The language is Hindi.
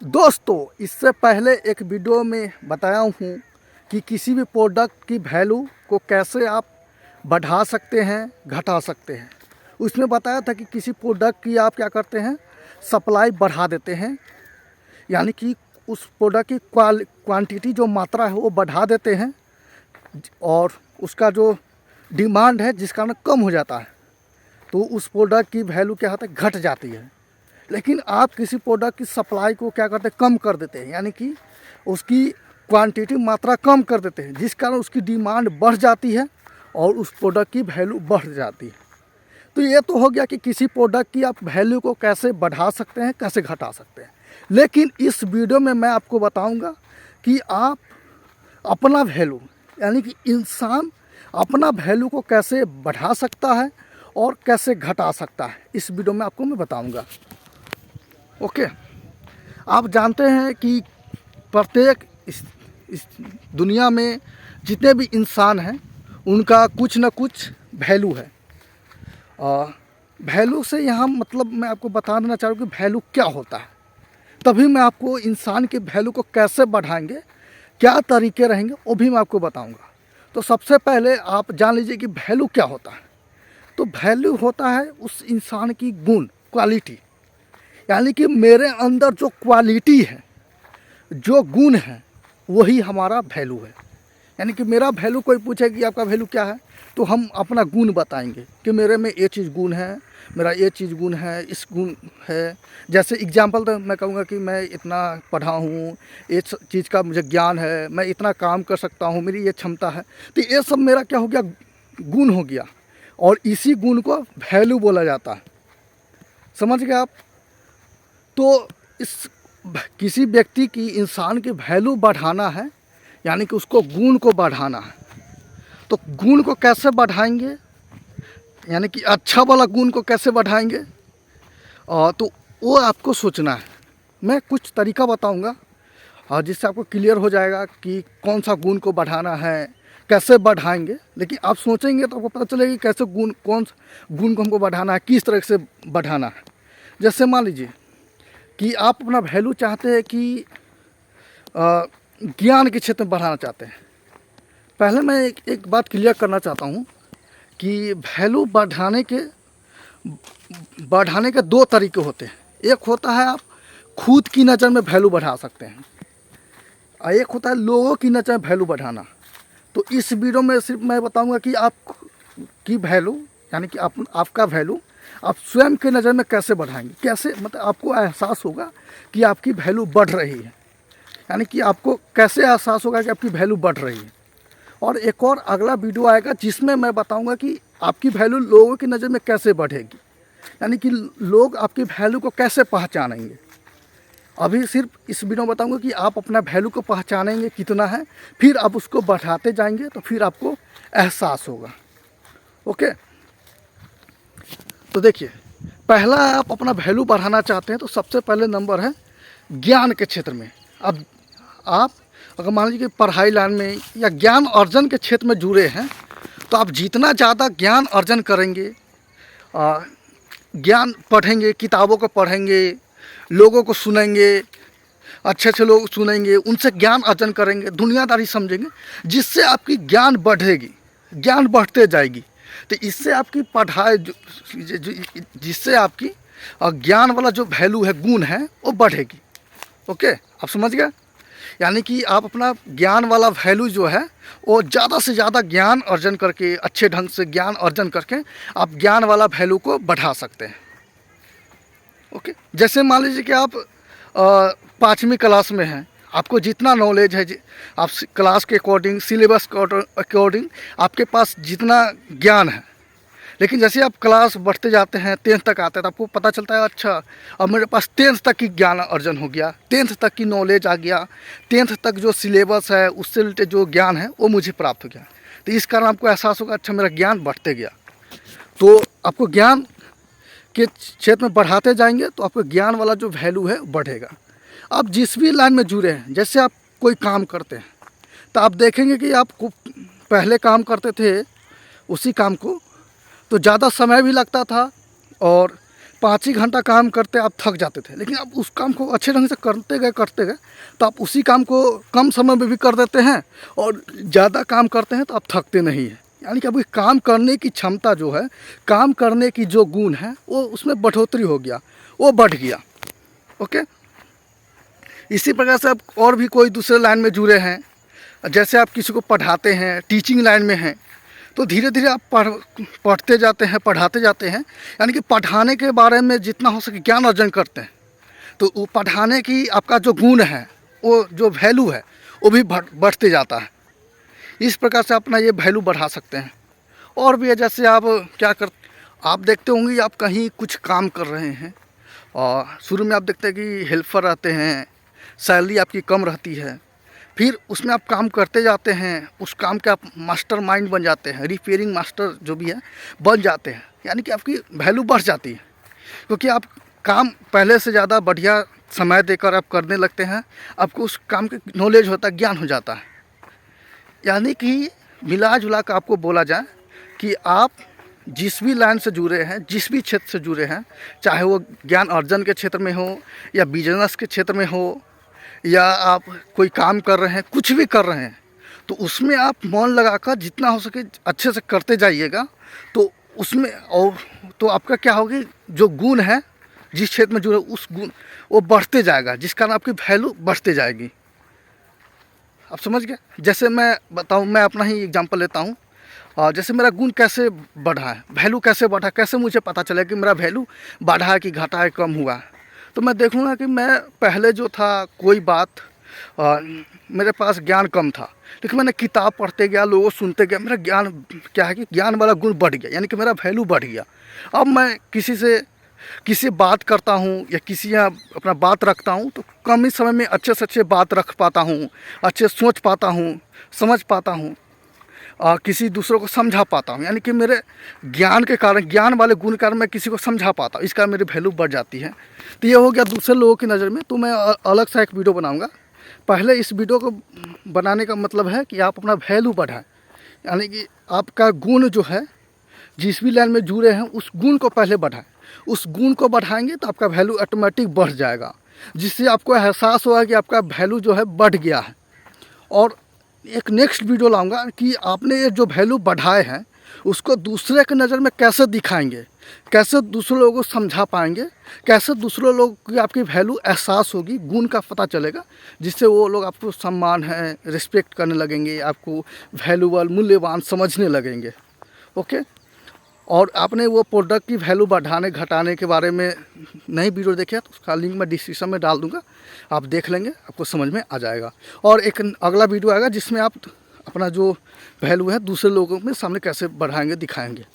दोस्तों, इससे पहले एक वीडियो में बताया हूँ कि किसी भी प्रोडक्ट की वैल्यू को कैसे आप बढ़ा सकते हैं, घटा सकते हैं। उसमें बताया था कि किसी प्रोडक्ट की आप क्या करते हैं, सप्लाई बढ़ा देते हैं, यानी कि उस प्रोडक्ट की क्वांटिटी जो मात्रा है वो बढ़ा देते हैं और उसका जो डिमांड है जिस कारण कम हो जाता है, तो उस प्रोडक्ट की वैल्यू क्या होता है, घट जाती है। लेकिन आप किसी प्रोडक्ट की सप्लाई को क्या करते हैं, कम कर देते हैं, यानी कि उसकी क्वांटिटी मात्रा कम कर देते हैं, जिस कारण उसकी डिमांड बढ़ जाती है और उस प्रोडक्ट की वैल्यू बढ़ जाती है। तो ये तो हो गया कि किसी प्रोडक्ट की आप वैल्यू को कैसे बढ़ा सकते हैं, कैसे घटा सकते हैं। लेकिन इस वीडियो में मैं आपको बताऊंगा कि आप अपना वैल्यू, यानी कि इंसान अपना वैल्यू को कैसे बढ़ा सकता है और कैसे घटा सकता है, इस वीडियो में आपको मैं बताऊंगा। ओके, आप जानते हैं कि प्रत्येक इस दुनिया में जितने भी इंसान हैं उनका कुछ ना कुछ वैल्यू है। वैल्यू से यहाँ मतलब मैं आपको बता देना चाहूँ कि वैल्यू क्या होता है, तभी मैं आपको इंसान की वैल्यू को कैसे बढ़ाएंगे, क्या तरीके रहेंगे, वो भी मैं आपको बताऊंगा। तो सबसे पहले आप जान लीजिए कि वैल्यू क्या होता है। तो वैल्यू होता है उस इंसान की गुण, क्वालिटी, यानी कि मेरे अंदर जो क्वालिटी है, जो गुण है, वही हमारा वैल्यू है। यानी कि मेरा वैल्यू, कोई पूछे कि आपका वैल्यू क्या है, तो हम अपना गुण बताएंगे कि मेरे में ये चीज़ गुण है, मेरा ये चीज़ गुण है, इस गुण है। जैसे एग्जांपल तो मैं कहूँगा कि मैं इतना पढ़ा हूँ, ये चीज़ का मुझे ज्ञान है, मैं इतना काम कर सकता हूँ, मेरी ये क्षमता है। तो ये सब मेरा क्या हो गया, गुण हो गया, और इसी गुण को वैल्यू बोला जाता है। समझ गए आप? तो इस किसी व्यक्ति की, इंसान की वैल्यू बढ़ाना है, यानी कि उसको गुण को बढ़ाना है। तो गुण को कैसे बढ़ाएंगे, यानी कि अच्छा वाला गुण को कैसे बढ़ाएंगे, तो वो आपको सोचना है। मैं कुछ तरीका बताऊंगा जिससे आपको क्लियर हो जाएगा कि कौन सा गुण को बढ़ाना है, कैसे बढ़ाएंगे। लेकिन आप सोचेंगे तो आपको पता चलेगा कि कैसे गुण, कौन गुण को हमको बढ़ाना है, किस तरह से बढ़ाना है। जैसे मान लीजिए कि आप अपना वैल्यू चाहते हैं कि ज्ञान के क्षेत्र में बढ़ाना चाहते हैं। पहले मैं एक बात क्लियर करना चाहता हूँ कि वैल्यू बढ़ाने के दो तरीके होते हैं। एक होता है आप खुद की नज़र में वैल्यू बढ़ा सकते हैं, और एक होता है लोगों की नज़र में वैल्यू बढ़ाना। तो इस वीडियो में सिर्फ मैं बताऊंगा कि आप की वैल्यू, यानी कि आपका वैल्यू आप स्वयं की नज़र में कैसे बढ़ाएंगे, कैसे मतलब आपको एहसास होगा कि आपकी वैल्यू बढ़ रही है, यानी कि आपको कैसे एहसास होगा कि आपकी वैल्यू बढ़ रही है। और एक और अगला वीडियो आएगा जिसमें मैं बताऊंगा कि आपकी वैल्यू लोगों की नज़र में कैसे बढ़ेगी, यानी कि लोग आपकी वैल्यू को कैसे पहचानेंगे। अभी सिर्फ इस वीडियो में बताऊंगा कि आप अपना वैल्यू को पहचानेंगे कितना है, फिर आप उसको बढ़ाते जाएंगे तो फिर आपको एहसास होगा। ओके, तो देखिए, पहला आप अपना वैल्यू बढ़ाना चाहते हैं तो सबसे पहले नंबर है ज्ञान के क्षेत्र में। अब आप अगर मान लीजिए कि पढ़ाई लाइन में या ज्ञान अर्जन के क्षेत्र में जुड़े हैं, तो आप जितना ज़्यादा ज्ञान अर्जन करेंगे, ज्ञान पढ़ेंगे, किताबों को पढ़ेंगे, लोगों को सुनेंगे, अच्छे अच्छे लोग सुनेंगे, उनसे ज्ञान अर्जन करेंगे, दुनियादारी समझेंगे, जिससे आपकी ज्ञान बढ़ेगी, ज्ञान बढ़ते जाएगी। तो इससे आपकी पढ़ाई जिससे आपकी ज्ञान वाला जो वैल्यू है, गुण है, वो बढ़ेगी। ओके, आप समझ गए? यानी कि आप अपना ज्ञान वाला वैल्यू जो है वो ज़्यादा से ज़्यादा ज्ञान अर्जन करके, अच्छे ढंग से ज्ञान अर्जन करके आप ज्ञान वाला वैल्यू को बढ़ा सकते हैं। ओके, जैसे मान लीजिए कि आप 5वीं क्लास में हैं, आपको जितना नॉलेज है, आप क्लास के अकॉर्डिंग, सिलेबस के अकॉर्डिंग आपके पास जितना ज्ञान है, लेकिन जैसे आप क्लास बढ़ते जाते हैं, 10th तक आते हैं, तो आपको पता चलता है अच्छा अब मेरे पास 10th तक की ज्ञान अर्जन हो गया, 10th तक की नॉलेज आ गया, 10th तक जो सिलेबस है उससे रिलेटेड जो ज्ञान है वो मुझे प्राप्त हो गया। तो इस कारण आपको एहसास होगा अच्छा मेरा ज्ञान बढ़ते गया। तो आपको ज्ञान के क्षेत्र में बढ़ाते जाएंगे तो आपको ज्ञान वाला जो वैल्यू है बढ़ेगा। आप जिस भी लाइन में जुड़े हैं, जैसे आप कोई काम करते हैं तो आप देखेंगे कि आप पहले काम करते थे उसी काम को, तो ज़्यादा समय भी लगता था और 5 ही घंटा काम करते आप थक जाते थे, लेकिन आप उस काम को अच्छे ढंग से करते गए तो आप उसी काम को कम समय में भी कर देते हैं और ज़्यादा काम करते हैं तो आप थकते नहीं हैं। यानी कि अभी काम करने की क्षमता जो है, काम करने की जो गुण है वो उसमें बढ़ोतरी हो गया, वो बढ़ गया। ओके, इसी प्रकार से आप और भी कोई दूसरे लाइन में जुड़े हैं, जैसे आप किसी को पढ़ाते हैं, टीचिंग लाइन में हैं, तो धीरे धीरे आप पढ़ते जाते हैं, पढ़ाते जाते हैं, यानी कि पढ़ाने के बारे में जितना हो सके ज्ञान अर्जन करते हैं, तो वो पढ़ाने की आपका जो गुण है, वो जो वैल्यू है वो भी बढ़ते जाता है। इस प्रकार से अपना ये वैल्यू बढ़ा सकते हैं। और भी है, जैसे आप आप देखते होंगे आप कहीं कुछ काम कर रहे हैं और शुरू में आप देखते हैं कि हेल्पर रहते हैं, सैलरी आपकी कम रहती है, फिर उसमें आप काम करते जाते हैं, उस काम के आप मास्टर माइंड बन जाते हैं, रिपेयरिंग मास्टर जो भी है बन जाते हैं, यानी कि आपकी वैल्यू बढ़ जाती है, क्योंकि आप काम पहले से ज़्यादा बढ़िया समय देकर आप करने लगते हैं, आपको उस काम के नॉलेज होता है, ज्ञान हो जाता है। यानी कि मिला जुला कर आपको बोला जाए कि आप जिस भी लाइन से जुड़े हैं, जिस भी क्षेत्र से जुड़े हैं, चाहे वो ज्ञान अर्जन के क्षेत्र में हो या बिजनेस के क्षेत्र में हो या आप कोई काम कर रहे हैं, कुछ भी कर रहे हैं, तो उसमें आप मन लगाकर जितना हो सके अच्छे से करते जाइएगा, तो उसमें और तो आपका क्या होगी, जो गुण है जिस क्षेत्र में जुड़े उस गुण वो बढ़ते जाएगा, जिस कारण आपकी वैल्यू बढ़ते जाएगी। आप समझ गए? जैसे मैं बताऊं, मैं अपना ही एग्जांपल लेता हूं, जैसे मेरा गुण कैसे बढ़ा है, वैल्यू कैसे बढ़ा, कैसे मुझे पता चला कि मेरा वैल्यू बढ़ा है कि घटा है, कम हुआ है। तो मैं देखूँगा कि मैं पहले जो था कोई बात मेरे पास ज्ञान कम था, लेकिन मैंने किताब पढ़ते गया, लोगों सुनते गया, मेरा ज्ञान क्या है कि ज्ञान वाला गुण बढ़ गया, यानी कि मेरा वैल्यू बढ़ गया। अब मैं किसी बात करता हूँ या किसी यहाँ अपना बात रखता हूँ तो कम ही समय में अच्छे से अच्छे बात रख पाता हूँ, अच्छे सोच पाता हूँ, समझ पाता हूँ, किसी दूसरों को समझा पाता हूँ, यानी कि मेरे ज्ञान के कारण, ज्ञान वाले गुण के कारण मैं किसी को समझा पाता हूँ, इस कारण मेरी वैल्यू बढ़ जाती है। तो ये हो गया दूसरे लोगों की नज़र में। तो मैं अलग सा एक वीडियो बनाऊँगा। पहले इस वीडियो को बनाने का मतलब है कि आप अपना वैल्यू बढ़ाएं, यानी कि आपका गुण जो है, जिस भी लाइन में जुड़े हैं उस गुण को पहले बढ़ाएं। उस गुण को बढ़ाएंगे तो आपका वैल्यू ऑटोमेटिक बढ़ जाएगा, जिससे आपको एहसास होगा कि आपका वैल्यू जो है बढ़ गया है। और एक नेक्स्ट वीडियो लाऊंगा कि आपने ये जो वैल्यू बढ़ाए हैं उसको दूसरे के नज़र में कैसे दिखाएंगे, कैसे दूसरे लोगों को समझा पाएंगे, कैसे दूसरे लोग की आपकी वैल्यू एहसास होगी, गुण का पता चलेगा, जिससे वो लोग आपको सम्मान है, रिस्पेक्ट करने लगेंगे, आपको वैल्यूबल, मूल्यवान समझने लगेंगे। ओके, और आपने वो प्रोडक्ट की वैल्यू बढ़ाने घटाने के बारे में नई वीडियो देखी है तो उसका लिंक मैं डिस्क्रिप्शन में डाल दूंगा, आप देख लेंगे, आपको समझ में आ जाएगा। और एक अगला वीडियो आएगा जिसमें आप अपना जो वैल्यू है दूसरे लोगों में सामने कैसे बढ़ाएंगे, दिखाएंगे।